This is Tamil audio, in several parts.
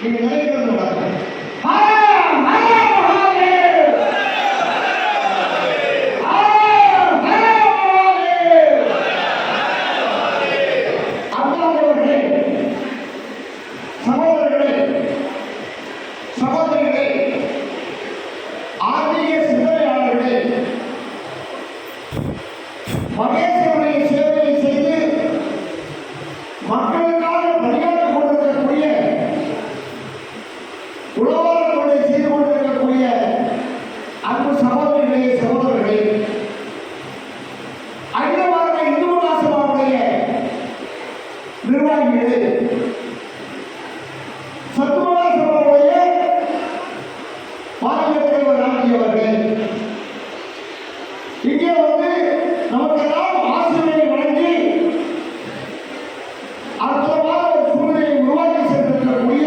நீங்க நினைக்கிறது நடக்கும். மகேஸ்வரனுடைய சேவையை செய்து மக்களுக்காக பணியாற்றிக் கொண்டிருக்கக்கூடிய உழவாளர் தொழிலை செய்து கொண்டிருக்கக்கூடிய அன்பு சகோதரிகளே சகோதரர்களே, அகில பாரத இந்து மகாசபாவுடைய நிர்வாகிகளே, சத்து மகாசபாவுடைய மாநில தலைவர் ராஜியவர்களே, இங்கே வந்து நமக்கெல்லாம் ஆசிரியை வழங்கி அற்புதமான ஒரு சூழ்நிலையை உருவாக்கி சென்றிருக்கக்கூடிய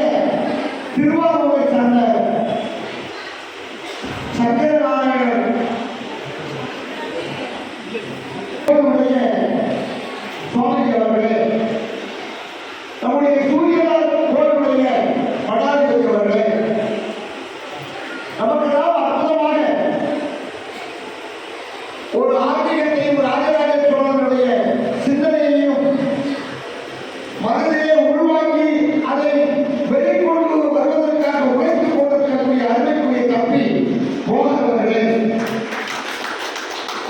திருவாரூரை சார்ந்த சங்கரநாராயணன் சுவாமி அவர்களே, நம்முடைய சூரியநாத் கோவிலுடைய மடாதிபதி அவர்களே, நமக்கெல்லாம் அற்புதமாக ஒரு ஆன்மீகத்தையும் ராஜராஜ சோழனுடைய சிந்தனையையும் மனதிலே உருவாக்கி அதை வெளிக்கொண்டு வருவதற்காக உழைத்துக் கொண்டிருக்கக்கூடிய அருமைக்குரிய தம்பி மோகனவர்களே,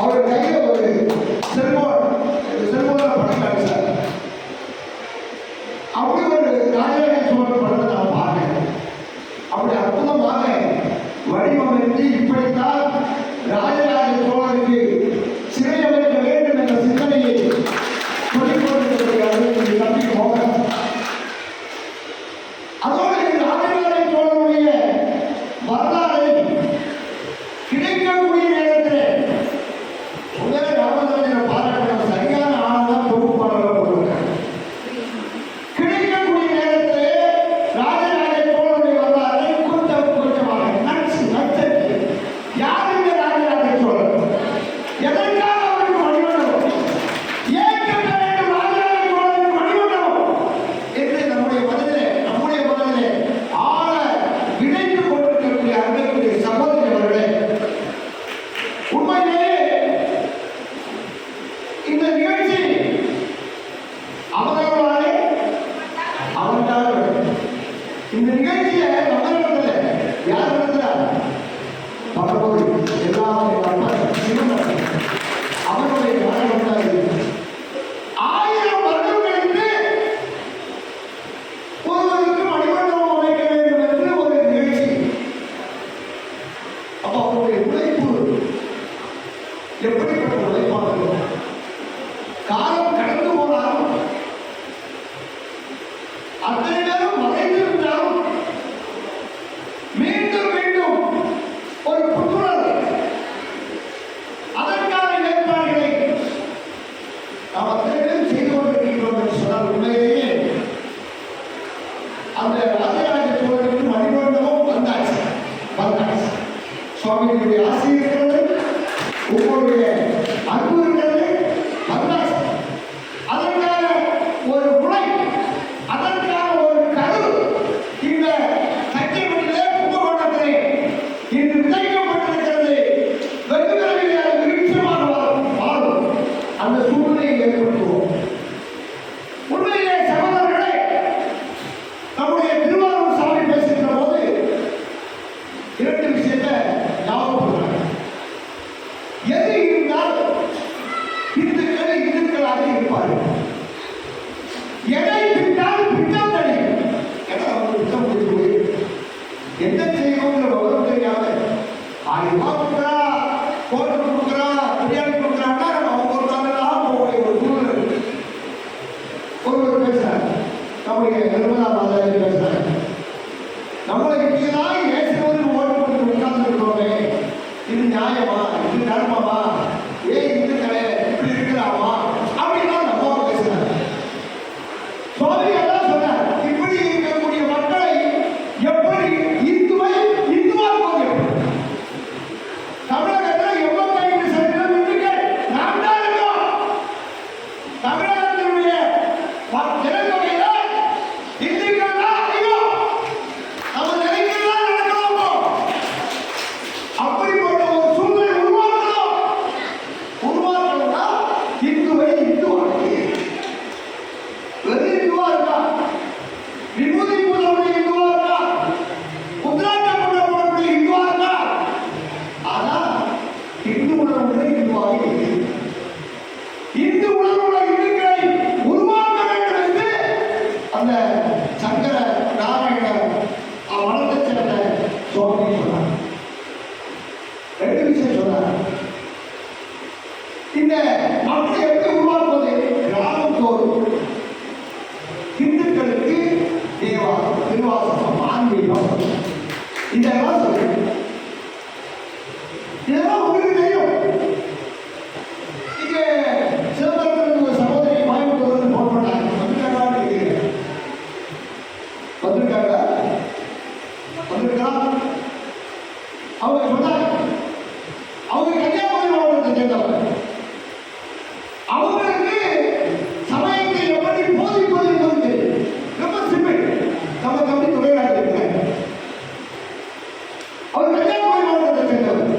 அவர் கையில் ஒரு செல்போன படம் சார், அப்படி ஒரு ராஜராஜ சோழன் படத்தை நான் பார்த்தேன். அப்படி அற்புதமாக வடிவமைத்து இப்படித்தான் ராஜராஜ சோழனுக்கு சிறை அமைக்க வேண்டும் என்ற சிந்தனையை சொல்லிக் கொண்டிருக்கிறார்கள் தம்பி மோகன். அதோடு ராஜராஜ சோழனுடைய வரலாறை கிடைக்கக்கூடிய நேரத்தில் உடனே ராமதாசனை பாராட்ட சரியான ஆனந்தான் தொகுப்பாளர்கள் கொடுக்கிறார். கிடைக்கக்கூடிய நேரத்தில் ராஜராஜ சோழனுடைய வரலாறை கொஞ்சமாக நச்சரித்து யாருமே ராஜராஜ சோழன் எதற்காக அவருக்கு மணிமண்டபம் ஏன் கட்ட வேண்டும், ராஜராஜ சோழனுக்கு மணிமண்டபம் என்று நம்முடைய மனதிலே ஆழ விதைத்துக் கொண்டிருக்கக்கூடிய அன்புக்குரிய சகோதரி அவர்களே, உண்மையிலேயே இந்த நிகழ்ச்சி அவர்களாலே அவர்களால் இந்த நிகழ்ச்சியை நம்மளிடத்தில் யார் நடத்துகிறார்? பகவதி எல்லாம் அவருடைய காரணமாக 1000 வருடம் கழித்து ஒருவருக்கு மணிமண்டபம் அமைக்க வேண்டும் என்று ஒரு நிகழ்ச்சி. அப்ப அவருடைய உழைப்பு எப்படிப்பட்ட உழைப்பாக இருக்கும்? காலம் கடந்து போனாலும் அத்தனை பேரும் மறைந்திருந்தாலும் மீண்டும் மீண்டும் ஒரு புத்துணர்வு, அதற்கான ஏற்பாடுகளை நாம் அத்தனை பேரும் செய்து கொண்டிருக்கிறோம் என்று சொன்னால் உண்மையிலேயே அந்த ராஜராஜ சோழனுக்கு மணிமண்டபம் வந்தாச்சு. சுவாமிகளுடைய ஆசை இருக்கிறது, உங்களுடைய அன்பு இருக்கிறது, வந்தாச்சு. அதற்கான ஒரு முறை, அதற்கான ஒரு கரு இந்த சத்தியமட்டிலே கும்பகோணத்திலே இன்று விதைக்கப்பட்டிருக்கிறது. வெகு விரைவில் அது விருட்சமாக வாழும். அந்த சூழ்நிலையை ஏற்படுத்துவோம். உண்மையிலே சகோதரர்களே, நம்முடைய திருவாரூர் சாமி பேசுகிற போது 2 விஷயத்தை ஞாபகப்படுறாங்க. எது இருந்தால் இந்துக்களாக இருப்பார்கள். எதை விட்டால் பிட்டம் தெரியும். ஏன்னா அவங்க பிட்டம் முடிச்சு போய் என்ன செய்யணுங்கிற விவரம் தெரியாம 1000 ரூபாய் கொடுக்குறா, கோட்டை கொடுக்குறா, பிரியாணி கொடுக்குறாங்கன்னா நம்ம அவங்க ஒருத்தாங்கலாம் போகக்கூடிய ஒரு சூழ்நிலை இருக்கு. ஒருவர் பேசுறாங்க, நம்முடைய நிர்மலா மாதாஜி பேசுறாங்க, நம்மளை இப்படிதான் ஏசுவதற்கு ஓட்டு போட்டு உட்கார்ந்து இருக்கோமே, இது நியாயமா, இது தர்மமா, ஏன் இந்துக்களே இப்படி இருக்கலாமா அப்படின்னா நம்ம பேசுறாங்க. சுவாமி எல்லாம் சொன்னார், இப்படி இருக்கக்கூடிய மக்களை எப்படி இந்துவாக்குவது? தமிழகத்தில் 75% இந்துக்கள் நாம் தான் இருக்கோம். தமிழகத்தினுடைய ஜனத்தொகையில இந்துக்கள் தான் அதிகம். சுவாமி இந்து உலகுள்ள இந்துக்களை உருவாக்க வேண்டும் என்று அந்த சங்கர நாராயண மனத்தை சேர்ந்த சுவாமி சொன்னார். ரெண்டு விஷயம் சொன்னார். இந்த மக்களை எப்படி உருவாக்குவது? கிராமத்தோறும் இந்துக்களுக்கு தேவாரம், திருவாசகம், ஆன்மீகம் இதெல்லாம் சொல்லு. இதெல்லாம் உங்களுக்கு தெரியும். இங்க சிதம்பரத்தில் ஒரு சகோதரி கோயம்புத்தூர் போன் பண்ணாங்க. வந்திருக்காங்களான்னு கேட்கிறேன். வந்திருக்காங்களா? வந்திருக்கலாம். அவங்க சொன்னாங்க அவங்க கன்னியாகுமரி மாவட்டத்தை சேர்ந்தவங்க. அவங்களுக்கு சமயத்தை எப்படி போதிப்பது என்பது தெரியும். ரொம்ப சிம்பிள். நம்ம தம்பி துறையாக இருக்கிறாங்க. அவர் கன்னியாகுமரி மாவட்டத்தை சேர்ந்தவர்.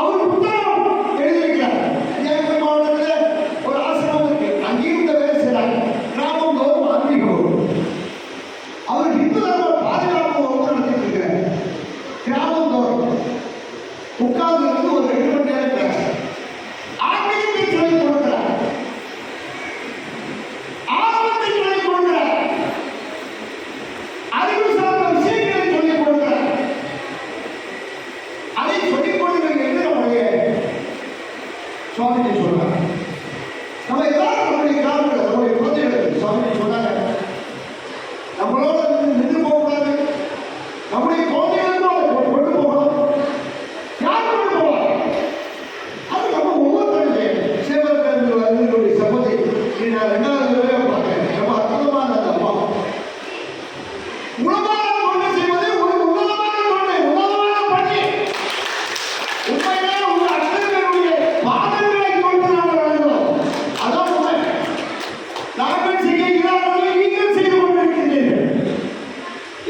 அவர் புத்தகம் எழுதியிருக்கிறார். கன்னியாகுமரி மாவட்டத்தில் ஒரு ஆசிரமம் இருக்கு. அங்கேயும் இந்த வேலை செய்யறாங்க. கிராமம் தோறும் ஆன்மீகம். அவர் இந்து தர்ம பாதுகாப்பு வகுப்பு நடத்திட்டு இருக்கிறார். கிராமம் தோறும் உட்கார்ந்து இருந்து ஒரு 2 மணி நேரம் ஆன்மீகத்தை சொல்லிக் கொடுக்கிறார். ஆர்வத்தை சொல்லிக் கொடுக்கிறார். அறிவு சார்ந்த விஷயங்களை சொல்லிக் கொடுக்கிறார். அதை சொல்லிக் கொடுங்கள் என்று நம்முடைய சுவாமிஜி சொல்றார். நம்ம எல்லாரும் நம்முடைய கிராமங்கள் நம்முடைய குழந்தைகளுக்கு சுவாமிஜி சொன்னாங்க, நம்மளோட நின்று போகக்கூடாது. நம்முடைய குழந்தைகளுக்கும் அதை கொண்டு போகணும். யார் கொண்டு போவாங்க? அது நம்ம ஒவ்வொருத்தருடைய சேவர்களுடைய சகோதரி நான் 2வது தடவை பார்க்கிறேன். ரொம்ப அற்புதமான அந்த அம்மா. உணவாக கொண்டு செய்வது ஒரு உன்னதமான கொண்டு, உன்னதமான பணி. உண்மையிலே உங்க அண்ணனுடைய பாதங்களை கொண்டு நாங்கள் வழங்குவோம். அதான் உண்மை. நாங்கள் செய்கிறார்கள், நீங்கள் செய்து கொண்டிருக்கிறீர்கள்.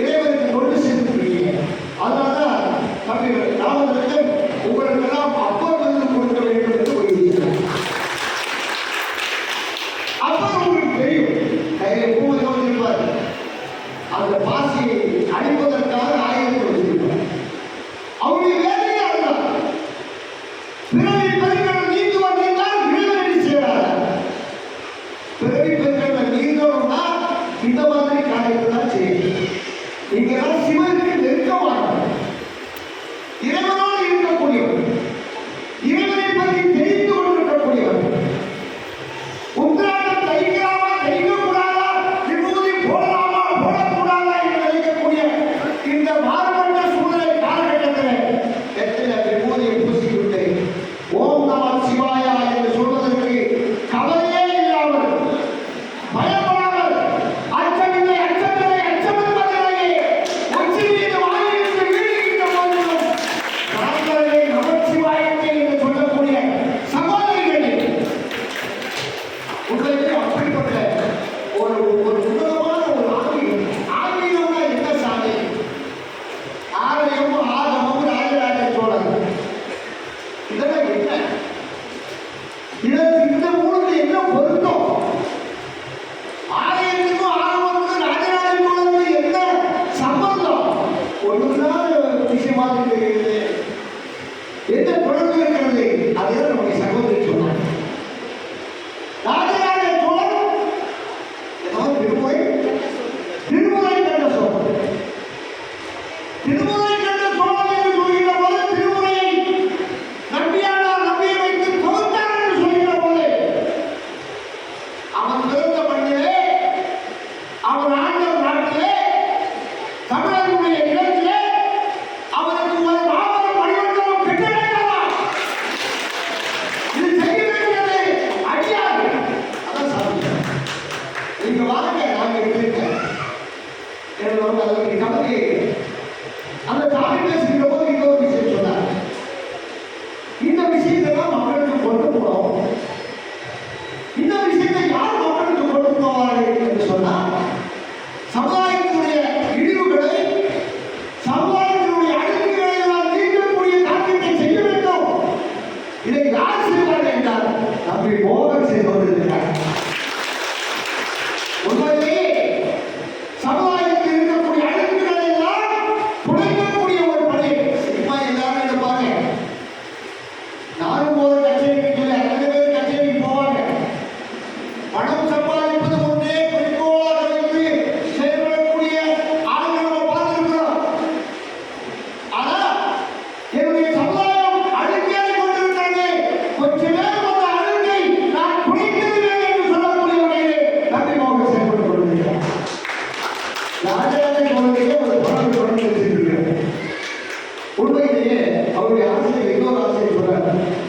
இறைவனுக்கு கொண்டு சென்றிருக்கீங்க. அதனால்தான் தம்பிகள் நாமளுக்கு உங்களுக்கெல்லாம் அப்பர் விருது கொடுக்க வேண்டும் என்று கூறியிருக்கிறார். அப்பர் உங்களுக்கு தெரியும். கையில் பூவை வச்சிருப்பார். அந்த பாசியை அழிப்பதற்காக ஆயுதத்தை வச்சிருப்பார். அவருடைய வேலையே அதுதான். பிறவி பெருக்கள் நீந்துவன் நீந்தால் இறைவனடி செய்கிறார். பிறவி பெருக்கள் நீந்தோம்னா இந்த மாதிரி காரியத்தை தான் செய்யணும். இங்கெல்லாம் சிவனுக்கு நெருக்கமானவர், இறைவனோடு இருக்கக்கூடியவர், இறைவனை பற்றி தெரிந்து கொண்டிருக்கக்கூடியவர். உத்திராட்டம் தைக்கலாமா தைக்கக்கூடாதா, விபூதி போடலாமா போடக்கூடாதா என்று நினைக்கக்கூடிய இந்த மாறுபட்ட சூழ்நிலை காலகட்டத்தில் எத்தனை விபூதியை பூசிவிட்டு ஓம் நம சிவாயா என்று சொல்வதற்கு கவலையே இல்லாமல், பயப்படாமல், அச்சமில்லை அச்சமில்லை அச்சமென்பதில்லையே உச்சி மீது வாயிலிருந்து வீழ்கின்ற போதிலும் நாங்களே நமச்சிவாய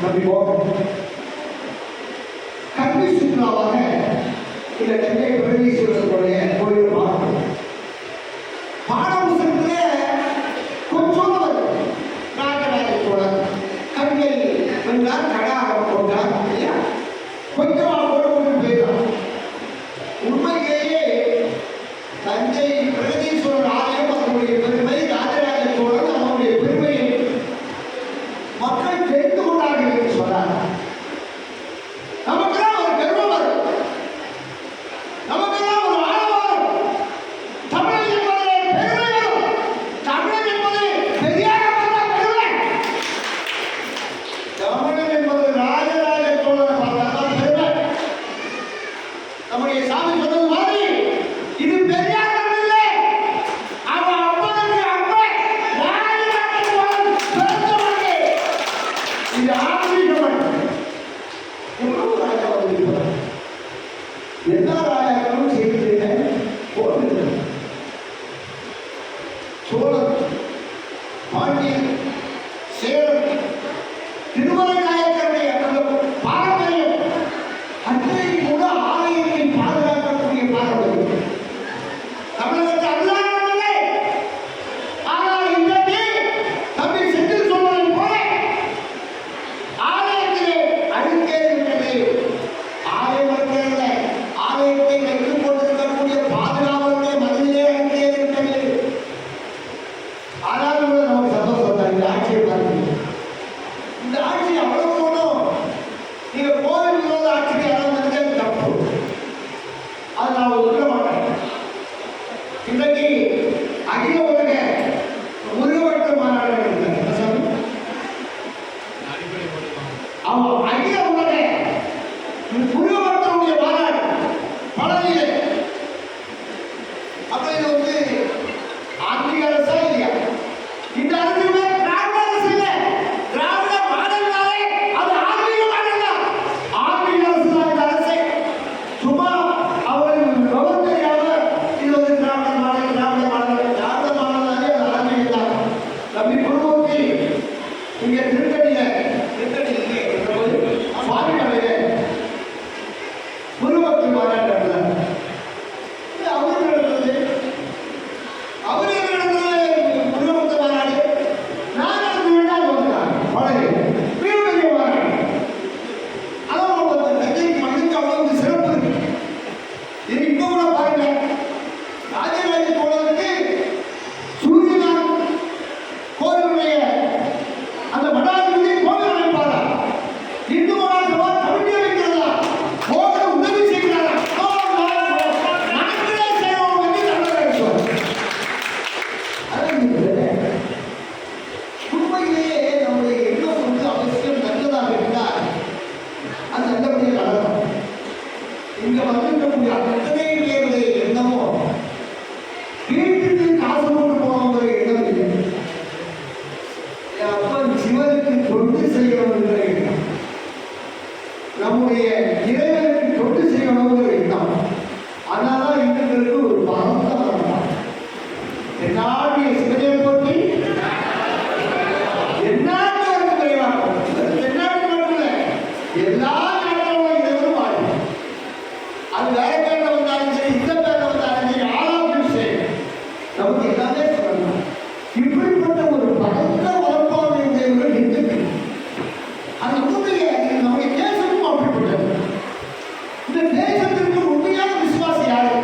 அப்படி போகும். கல்வி சுற்றுலாவாக இந்த தஞ்சை பிரகதீஸ்வரருடைய கோயில் பார்க்கணும். பாடபுத்தகத்துல கொஞ்சம் ராஜராஜ சோழர் கங்கை வென்றார், கடாரம் கொண்டார் இல்லையா, கொஞ்சம் அவரோடு போயிடலாம். உண்மையிலேயே தஞ்சை பிரகதீஸ்வரர் ஆலயம் அதனுடைய பெருமை, ராஜராஜ சோழன் அவனுடைய பெருமையை மக்கள் தெரிந்து கொண்டார்கள் என்று சொன்னார். நமக்கெல்லாம் ஒரு கர்வம் வரும், நமக்கெல்லாம் ஒரு ஆழம் வரும். தமிழ் என்பது பெருமை வரும், தமிழ் என்பது பெரியார் பெருமை, தமிழ் என்பது ராஜராஜ சோழனை பார்த்தால்தான் பெருமை. நம்முடைய சாமி சொன்னது மாதிரி இது பெரியார் இல்லை, அவன் அப்பனுக்கு அப்பன் ராஜராஜ சோழன் பிறந்தவனே. இது ஆன்மீகமன். எவ்வளவு ராஜா வந்திருக்கிறார், எல்லா ராஜாக்களும் செய்திருக்க போகிறது. சோழன், பாண்டியன், சேரன், திருமலை நாயக்கருடைய அந்த பாரம்பரியம் அன்றைக்கு கூட ஆலயத்தை பாதுகாக்கக்கூடிய பாரம்பரியம் தமிழகத்தை அல்லாதவர்களே. ஆனால் இன்றைக்கு தம்பி செந்தில் சொல்வதை போல ஆலயத்திலே அழுக்கே இருக்கிறது. ஆலயம் இருக்கிறது, ஆலயத்தை வைத்துக் கொண்டிருக்கக்கூடிய பாதுகாவலுடைய மனதிலே அழுக்கே இருக்கிறது. ஆனால் கூட நமக்கு சந்தோஷம் தான் இந்த ஆட்சியை பார்த்து. இந்த ஆட்சி அவ்வளவு போனோம். நீங்க கோவில் விரோத ஆட்சிக்கு யாராவது நினைச்சது தப்பு, அது நான் சொல்ல மாட்டேன். இன்றைக்கு அகில உலக உருவட்ட மாநாடு நடக்கிறது. அவன் அகில உலக உருவட்டனுடைய மாநாடு பழனியிலே. அப்ப இது வந்து ஆன்மீக அரசா இல்லையா? இந்த அரசுமே திராவிட அரசு இல்லை, திராவிட மாடல்னாலே அது ஆன்மீக மாடல் தான். ஆன்மீக அரசு தான் இந்த அரசு. சும்மா அவர்கள் விவரம் தெரியாம இது வந்து திராவிட மாடல், திராவிட மாடல், திராவிட மாடல்னாலே அது ஆன்மீகம் தான். தம்பி குருமூர்த்தி இங்க திருத்தணியில சுவாமி மலையில குருமூர்த்தி மாநாடு நடந்தது. இது அவரு நடந்தது, அவரு நடந்தது குருமூர்த்தி மாநாடு. நான் நடந்து வேண்டாம் சொல்றாங்க பழைய மிகப்பெரிய மாநாடு. அதான் தஞ்சைக்கு மண்ணுக்கு அவ்வளவு சிறப்பு இருக்கு. இது இப்ப கூட பாருங்க, ராஜராஜ சோழனுக்கு சூரியனார் கோவிலுடைய அந்த மடாதிபதி கோவில் அமைப்பாரா, இந்து மகாசபா கமிட்டி வைக்கிறதா, கோவில் உதவி செய்கிறாரா, நாங்களே செய்வோம் என்று தமிழர்கள் சொல்றாங்க. உண்மையிலேயே நம்முடைய எண்ணம் வந்து அவசியம் நல்லதாக இருந்தால் அது நல்லபடியாக நடக்கும். இங்க வந்திருக்கக்கூடிய அத்தனை பேருடைய எண்ணமோ வீட்டுக்கு காசு கொண்டு போகிற எண்ணம் இல்லை. என் அப்பன் சிவனுக்கு தொண்டு செய்யணும் என்ற எண்ணம், நம்முடைய இறைவனுக்கு தொண்டு செய்யணுங்கிற எண்ணம். அதனால்தான் இவர்களுக்கு ஒரு பரந்த வரலாம். என்னாடிய சிவனை போட்டி எந்நாட்டவருக்கு விரைவாகும். தென்னாட்டு மட்டும் இல்லை, எல்லா நாட்டிலும் இறைவனும் வாழும். அது வேற பேர்ல வந்தாலும் சரி, இந்த பேர்ல வந்தாலும் சரி, ஆளாவும் சரி, நமக்கு எல்லாமே சொல்லணும். இப்படிப்பட்ட ஒரு பரந்த வளர்ப்பான இறைவர்கள் இருக்கு. அது உண்மையிலே நம்முடைய தேசமும் அப்படிப்பட்டது. இந்த தேசத்திற்கு உண்மையான விசுவாசி யாரு?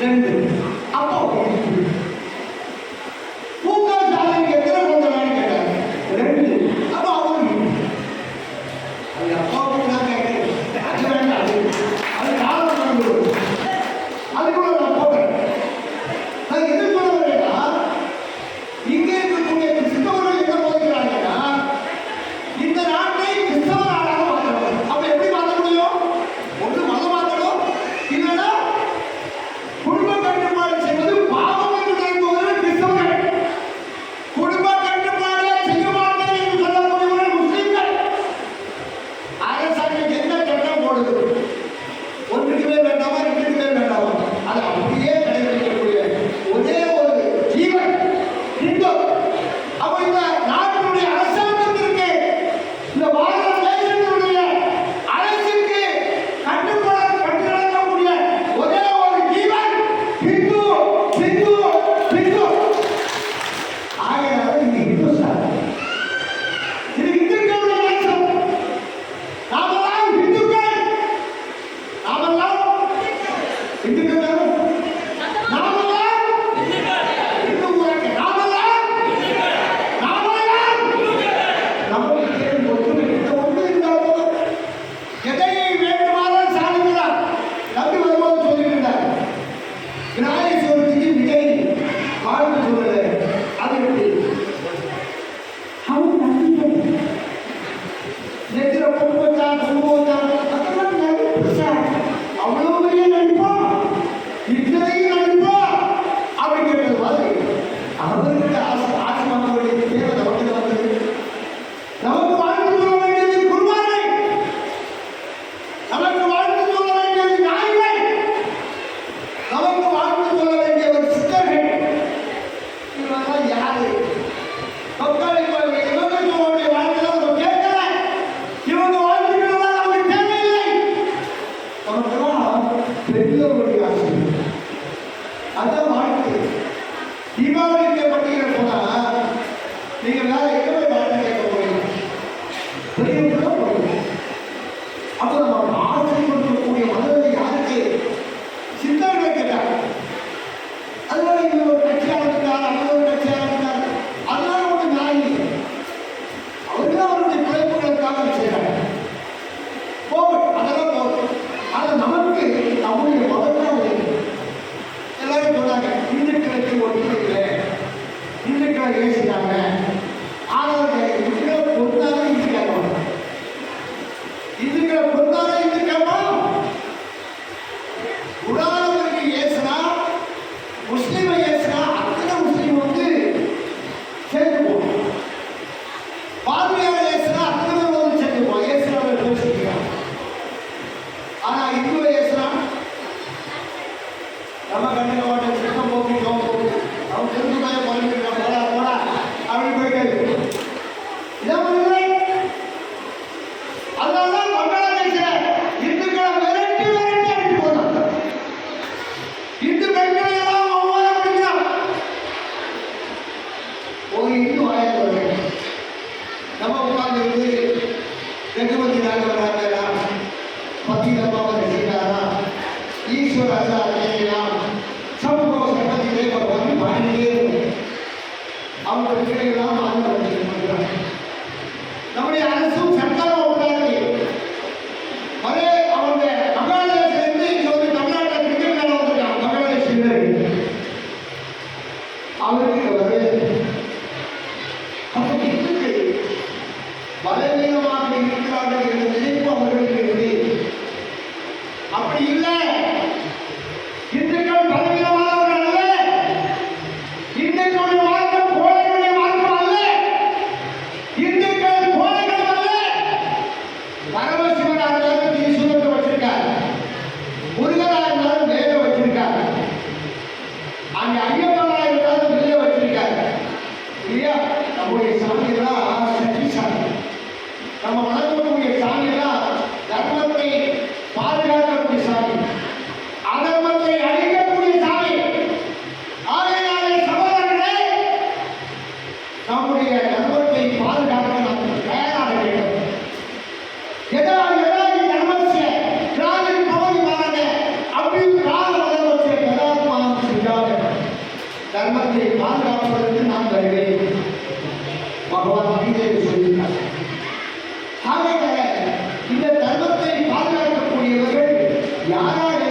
2. அப்போ பூங்கா சாலைக்கு எத்தனை குழந்தைன்னு கேட்டாங்க. 2. அப்போ அவரு அது அப்பாவுக்கு நான் கேட்கிறேன். அது வேண்டாம், அது காலம் நடந்து வரும். அதுக்குள்ள நான் போகிறேன். நான் எது சொல்ல வரேன்னா, இங்கே இருக்கக்கூடிய கிறிஸ்தவர்கள் என்ன போகிறாங்கன்னா, இந்த நாட்டை கிறிஸ்தவ நாடாக மாற்றணும். அப்ப எப்படி மாற்ற முடியும்? ஒன்று மதம் மாற்றணும், இல்லைன்னா குடும்ப கட்டுப்பாடு செய்வது பாவம் என்று நினைப்பவர்கள் கிறிஸ்தவர்கள், குடும்ப கட்டுப்பாடு செய்ய மாட்டேன் என்று சொல்லக்கூடியவர்கள் முஸ்லிம்கள். அரசாங்கம் என்ன சட்டம் போடுது? 1 பேர் வேண்டாமா, 2 பேர் வேண்டாமா? அது அப்படியே கடைபிடிக்கக்கூடிய ஒரே ஒரு ஜீவன் இந்து. அப்ப இந்த நாட்டினுடைய அரசாங்கத்திற்கு, இந்த பாரத தேசத்தினுடைய அரசுக்கு கட்டுப்பட்டு நடக்கக்கூடிய ஒரே ஒரு ஜீவன் இந்து, இந்து, இந்து. ஆகையால இது இந்துஸ்தான், இது இந்துக்களுடைய தேசம். நாமெல்லாம் இந்துக்கள், நாமெல்லாம் இந்துக்கள் தானே? நாமெல்லாம் இந்து ஊராட்சி, நாமெல்லாம் நமக்கு தேவை ஒற்றுமை. இந்த ஒன்று இருந்தால் போதும். எதை வேண்டுமானாலும் சாதிக்கலாம். தம்பி வரும்போது சொல்லிட்டு இருந்தார், விநாயகர் சதுர்த்திக்கு விஜய் வாழ்த்து சொல்லல. அது எப்படி? அவன் நம்பிக்கை நெத்திர பொண்ணு வச்சான், பொண்ணு வச்சான், அதெல்லாம் நடிப்பு சார். அவ்வளவு பெரிய நடிப்பா, இத்தனையும் நடிப்பா அப்படி கேட்டது மாதிரி அவருக்கு ஆசை வாங்க வேண்டியது தேவை. நமக்கு வந்தது, நமக்கு வாழ்த்து சொல்ல வேண்டியது குருமார்கள், நமக்கு வாழ்த்து சொல்ல வேண்டியது நாய்கள், நமக்கு வாழ்த்து சொல்ல வேண்டியவர் சித்தர்கள். இவங்கெல்லாம் யாரு? மக்கள் இவங்க சொல்லுடைய வாழ்க்கையில நம்ம கேட்கல. இவங்க வாழ்த்துக்கள் நமக்கு தேவையில்லை. நமக்கெல்லாம் பெரியவருடைய ஆசை, அதான் வாழ்க்கை. தீபாவளிக்கு பண்டிகை போனா நீங்க வேற எங்கே வாழ்க்கை கேட்க போறீங்க? பெரியவங்க தான் போறீங்க. அப்போ நம்ம ஆசை கொடுக்கக்கூடிய மனதை யாருக்கு? சித்தர்கள் கேட்டாங்க. அதனால இவங்க ஒரு கட்சி ஆரம்பித்தார், அவங்க ஒரு கட்சி ஆரம்பித்தார். அதனால ஒரு நாய் அவர்கள் அவருடைய பிழைப்புகளுக்காக செய்யறாங்க. போகட்டும், அதெல்லாம் போகட்டும். ஆனால் நமக்கு நம்முடைய மதத்தான் உதவி. எல்லாரும் சொன்னாங்க, இந்துக்களுக்கு ஒற்றுமை இல்லை, இந்துக்களை ஏசினாங்க. ஆனால் இந்துக்களை பொறுத்தாலும் இந்து கேட்கணும், இந்துக்களை பொறுத்தாலும் இந்து கேட்கணும். உதாரணத்துக்கு ஏசுனா, முஸ்லீமை ஏசுனா அத்தனை முஸ்லீம் வந்து சேர்ந்து போகும். பார்வையாளர் ஏசுனா அத்தனை பேர் வந்து சேர்ந்து போகும். ஏசுனாவை பேசிக்கிறான். ஆனா இந்துவை ஏசுனா நம்ம கண்ணுக்கு மாட்டோம், சித்தம் போக்கு ஜோம் போக்கு, அவன் திருப்பதியை பழகிக்கிறான், போடா போடா அப்படி போயிட்டு. இதான் பண்ணுறேன். அதனாலதான் பங்களாதேஷில் இந்துக்களை விரட்டி விரட்டி அடித்து போனாங்க. இந்து பெண்களை எல்லாம் அவமானப்படுத்தினான். ஒரு இந்து ஆயிரம் நம்ம உட்கார்ந்து இருந்து வெகுமதி நாகவராஜராம், பத்திரமாவது சீதாராம், ஈஸ்வர அஜாராம், சமூக சம்பதி தேவபகவான் பாடியே அவங்க பிள்ளைகளாம் ஆதரவு. நம்முடைய அரசும் சர்க்காரும் உண்டாகி அதே அவங்க பங்களாதேஷிலிருந்து இங்க வந்து தமிழ்நாட்டில் கிரிக்கெட் மேல வந்துட்டாங்க. பங்களாதேஷ் அவருக்கு வரவேற்பு. அப்போ இந்துக்கள் பலவீனமாக இருக்கிறார்கள் என்ற நினைப்பு அவர்களுக்கு இருக்கு. அப்படி இல்லை, இந்துக்கள் பலவீனமானவர்கள் அல்ல, இந்துக்களுடைய வாழ்க்கை கோழைகளுடைய வாழ்க்கை அல்ல, இந்துக்கள் கோழைகள் அல்ல. பரமசிவனாக இருந்தாலும் ஈஸ்வரத்தை வச்சிருக்காரு, முருகனாக இருந்தாலும் வேலை வச்சிருக்காரு, அங்க ஐயப்பனாக இருந்தாலும் வேலை வச்சிருக்காரு இல்லையா? நம்முடைய சாமியெல்லாம் சக்தி சாமி, நம்ம வணங்கக்கூடிய சாமியெல்லாம் தர்மத்தை பாதுகாக்கக்கூடிய சாமி, அதர்மத்தை அழிக்கக்கூடிய சாமி. ஆகையாலே சகோதரர்களே, நம்முடைய தர்மத்தை பாதுகாக்க நாம் தயாராக வேண்டும். எதா தர்மத்தை கிராமின் பகுதி மாறாங்க தர்மத்தை பாதுகாப்பதற்கு நான் வருவேன். பகவான் கீதையில் சொல்லியிருக்கார். ஆக இந்த தர்மத்தை பாதுகாக்கக்கூடியவர்கள் யாராக